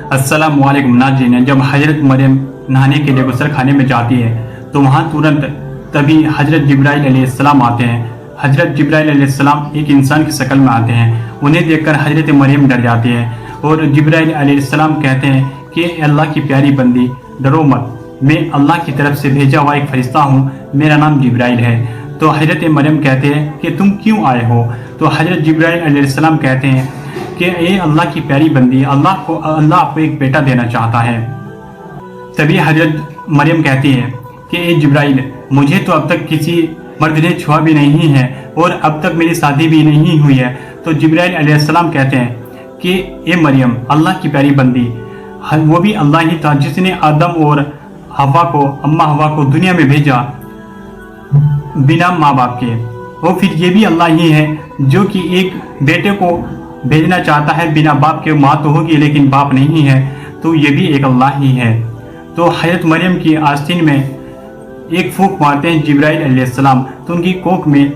अस्सलाम वालेकुम नाज़रीन। जब हज़रत मरियम नहाने के लिए गुस्ल खाने में जाती है तो वहाँ तुरंत तभी हज़रत जिब्राइल अलैहिस्सलाम आते हैं। हज़रत जिब्राइल अलैहिस्सलाम एक इंसान की शक्ल में आते हैं। उन्हें देखकर हज़रत मरियम डर जाती है और जिब्राइल अलैहिस्सलाम कहते हैं कि अल्लाह की प्यारी बंदी, डरो मत, मैं अल्लाह की तरफ से भेजा हुआ एक फरिश्ता हूँ, मेरा नाम जिब्राइल है। तो हज़रत मरियम कहते हैं कि तुम क्यों आए हो? तो हज़रत जिब्राइल अलैहिस्सलाम कहते हैं कि ये अल्लाह की प्यारी बंदी, अल्लाह आपको एक बेटा देना चाहता है। तभी हज़रत मरियम कहती है कि ए जिब्राइल, मुझे तो अब तक किसी मर्द ने छुआ भी नहीं है और अब तक मेरी शादी भी नहीं हुई है। तो जिब्राइल अलैहिस्सलाम कहते हैं कि ए मरियम, अल्लाह की प्यारी बंदी, वो भी अल्लाह ही था जिसने आदम और अम्मा हवा को दुनिया में भेजा बिना माँ बाप के। और फिर ये भी अल्लाह ही है जो कि एक बेटे को भेजना चाहता है बिना बाप के। माँ तो होगी लेकिन बाप नहीं है, तो ये भी एक अल्लाह ही है। तो हज़रत मरियम की आस्तीन में एक फूंक मारते हैं जिब्राइल अलैहिस्सलाम, तो उनकी कोख में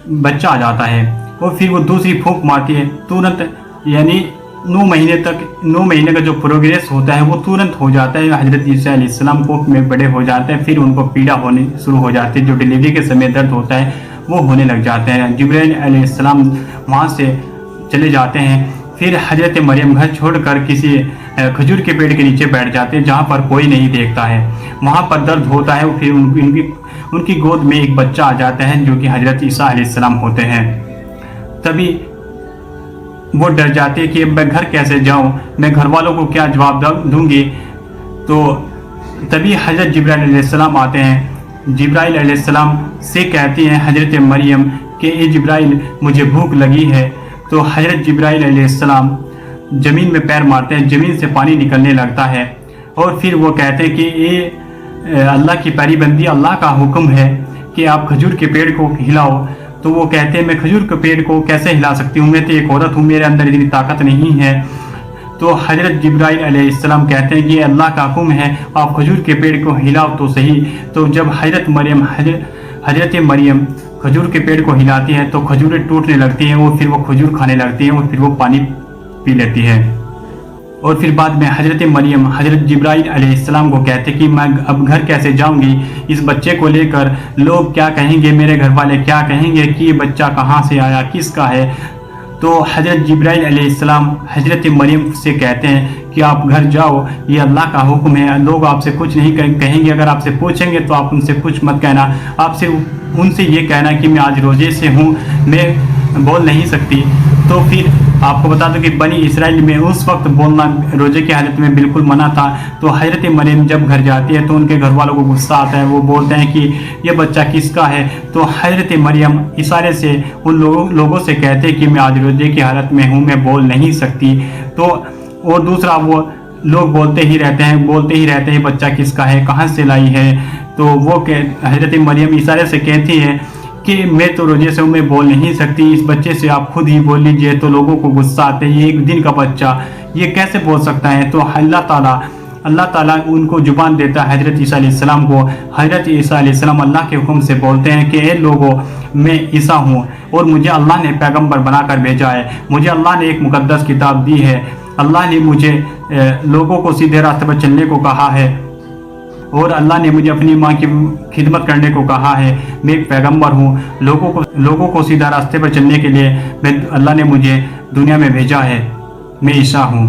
बच्चा आ जाता है। और फिर वो दूसरी फूंक मारती है, तुरंत यानी 9 महीने का जो प्रोग्रेस होता है वो तुरंत हो जाता है। हज़रत ईसा अलैहिस्सलाम कोख में बड़े हो जाते हैं, फिर उनको पीड़ा होने शुरू हो जाती है। जो डिलीवरी के समय दर्द होता है वो होने लग जाते हैं। जिब्राइल अलैहिस्सलाम वहाँ से चले जाते हैं। फिर हज़रत मरियम घर छोड़कर किसी खजूर के पेड़ के नीचे बैठ जाते हैं जहाँ पर कोई नहीं देखता है। वहाँ पर दर्द होता है। फिर उनकी गोद में एक बच्चा आ जाता है जो कि हज़रत ईसा अलैहिस्सलाम होते हैं। तभी वो डर जाते हैं कि मैं घर कैसे जाऊँ, मैं घर वालों को क्या जवाब दूंगी। तो तभी हज़रत जिब्राइल अलैहिस्सलाम आते हैं। जिब्राइल अलैहिस्सलाम से कहती हैं हज़रत मरियम कि ए जिब्राइल, मुझे भूख लगी है। तो हज़रत जिब्राइल अलैहिस्सलाम ज़मीन में पैर मारते हैं, ज़मीन से पानी निकलने लगता है। और फिर वो कहते हैं कि ये अल्लाह की प्यारी बंदी, अल्लाह का हुक्म है कि आप खजूर के पेड़ को हिलाओ। तो वो कहते हैं मैं खजूर के पेड़ को कैसे हिला सकती हूँ, मैं तो एक औरत हूँ, मेरे अंदर इतनी ताकत नहीं है। तो हज़रत जिब्राइल अलैहिस्सलाम कहते हैं कि ये अल्लाह का हुक्म है, आप खजूर के पेड़ को हिलाओ तो सही। तो जब हज़रत मरियम खजूर के पेड़ को हिलाती है तो खजूरें टूटने लगती हैं और फिर वो खजूर खाने लगती हैं और फिर वो पानी पी लेती है। और फिर बाद में हज़रत मरियम हज़रत जिब्राइल अलैहिस्सलाम को कहते कि मैं अब घर कैसे जाऊंगी, इस बच्चे को लेकर लोग क्या कहेंगे, मेरे घर वाले क्या कहेंगे कि ये बच्चा कहाँ से आया, किसका है। तो हज़रत जिब्राइल अलैहिस्सलाम हज़रत मरियम से कहते हैं कि आप घर जाओ, ये अल्लाह का हुक्म है, लोग आपसे कुछ नहीं कहेंगे, अगर आपसे पूछेंगे तो आप उनसे कुछ मत कहना, आपसे उनसे ये कहना कि मैं आज रोज़े से हूँ, मैं बोल नहीं सकती। तो फिर आपको बता दूं कि बनी इसराइल में उस वक्त बोलना रोज़े की हालत में बिल्कुल मना था। तो हज़रत मरियम जब घर जाती है तो उनके घर वालों को गुस्सा आता है, वो बोलते हैं कि ये बच्चा किसका है। तो हज़रत मरियम इशारे से उन लोगों से कहते हैं कि मैं आज रोज़े की हालत में हूँ, मैं बोल नहीं सकती। तो और दूसरा वो लोग बोलते ही रहते हैं बच्चा किसका है, कहाँ से लाई है। तो वो हज़रत मरियम इशारे से कहती है कि मैं तो रोजे से हूँ, मैं बोल नहीं सकती, इस बच्चे से आप खुद ही बोल लीजिए। तो लोगों को गुस्सा आते हैं, ये एक दिन का बच्चा ये कैसे बोल सकता है। तो अल्लाह ताला उनको जुबान देता है हज़रत ईसा अलैहिस्सलाम को। हज़रत ईसा अलैहिस्सलाम अल्लाह के हुक्म से बोलते हैं कि ए लोगों, मैं ईसा हूँ और मुझे अल्लाह ने पैगम्बर बनाकर भेजा है, मुझे अल्लाह ने एक मुकद्दस किताब दी है, अल्लाह ने मुझे लोगों को सीधे रास्ते पर चलने को कहा है और अल्लाह ने मुझे अपनी माँ की खिदमत करने को कहा है। मैं एक पैगम्बर हूँ, लोगों को सीधा रास्ते पर चलने के लिए अल्लाह ने मुझे दुनिया में भेजा है, मैं ईसा हूँ।